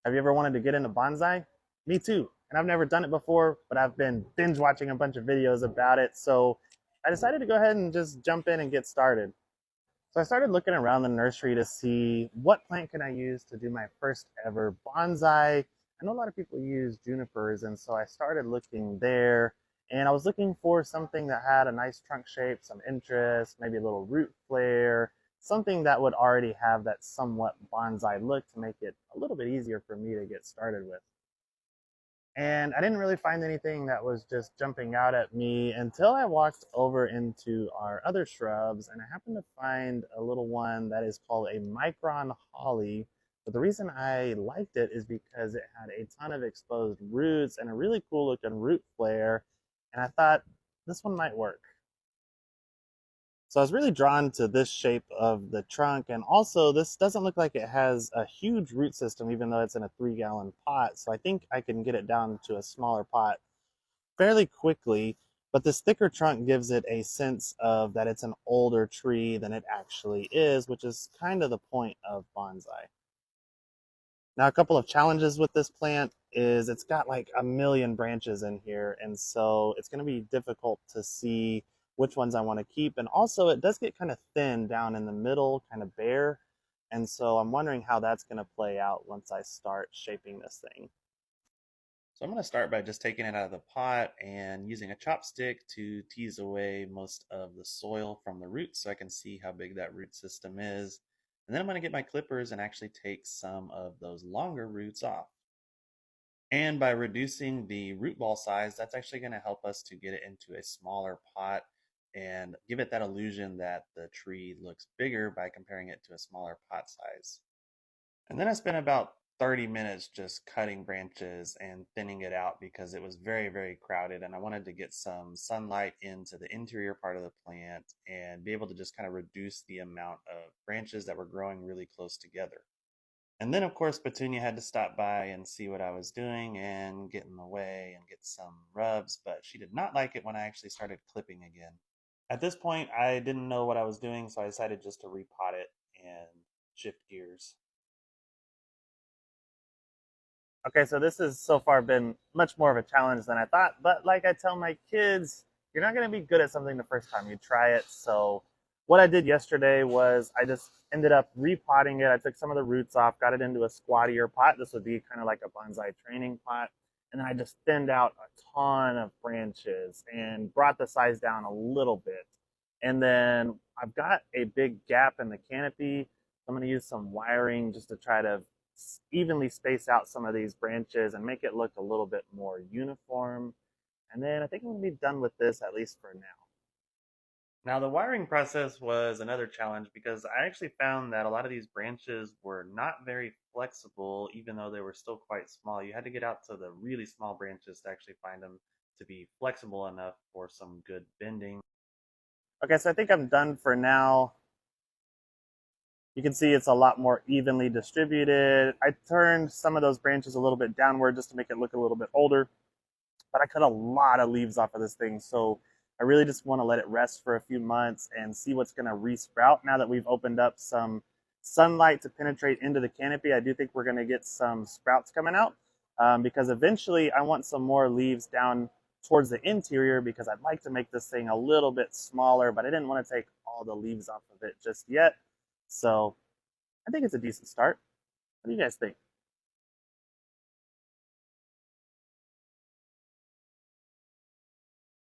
Have you ever wanted to get into bonsai? Me too. And I've never done it before, but I've been binge watching a bunch of videos about it. So I decided to go ahead and just jump in and get started. So I started looking around the nursery to see what plant can I use to do my first ever bonsai. I know a lot of people use junipers, and so I started looking there. And I was looking for something that had a nice trunk shape, some interest, maybe a little root flare, something that would already have that somewhat bonsai look to make it a little bit easier for me to get started with. And I didn't really find anything that was just jumping out at me until I walked over into our other shrubs and I happened to find a little one that is called a micron holly. But the reason I liked it is because it had a ton of exposed roots and a really cool looking root flare. And I thought this one might work. So I was really drawn to this shape of the trunk, and also this doesn't look like it has a huge root system, even though it's in a 3-gallon pot. So I think I can get it down to a smaller pot fairly quickly, but this thicker trunk gives it a sense of that it's an older tree than it actually is, which is kind of the point of bonsai. Now, a couple of challenges with this plant is it's got like a million branches in here, and so it's going to be difficult to see which ones I want to keep. And also, it does get kind of thin down in the middle, kind of bare. And so I'm wondering how that's going to play out once I start shaping this thing. So I'm going to start by just taking it out of the pot and using a chopstick to tease away most of the soil from the roots so I can see how big that root system is. And then I'm going to get my clippers and actually take some of those longer roots off. And by reducing the root ball size, that's actually going to help us to get it into a smaller pot and give it that illusion that the tree looks bigger by comparing it to a smaller pot size. And then I spent about 30 minutes just cutting branches and thinning it out because it was very, very crowded. And I wanted to get some sunlight into the interior part of the plant and be able to just kind of reduce the amount of branches that were growing really close together. And then, of course, Petunia had to stop by and see what I was doing and get in the way and get some rubs, but she did not like it when I actually started clipping again. At this point, I didn't know what I was doing, so I decided just to repot it and shift gears. Okay, so this has so far been much more of a challenge than I thought, but like I tell my kids, you're not going to be good at something the first time you try it. So what I did yesterday was I just ended up repotting it. I took some of the roots off, got it into a squattier pot. This would be kind of like a bonsai training pot. And then I just thinned out a ton of branches and brought the size down a little bit. And then I've got a big gap in the canopy. I'm going to use some wiring just to try to evenly space out some of these branches and make it look a little bit more uniform. And then I think I'm going to be done with this at least for now. Now, the wiring process was another challenge because I actually found that a lot of these branches were not very flexible, even though they were still quite small. You had to get out to the really small branches to actually find them to be flexible enough for some good bending. Okay, so I think I'm done for now. You can see it's a lot more evenly distributed. I turned some of those branches a little bit downward just to make it look a little bit older, but I cut a lot of leaves off of this thing. So I really just want to let it rest for a few months and see what's going to resprout now that we've opened up some sunlight to penetrate into the canopy. I do think we're going to get some sprouts coming out because eventually I want some more leaves down towards the interior because I'd like to make this thing a little bit smaller, but I didn't want to take all the leaves off of it just yet. So I think it's a decent start. What do you guys think?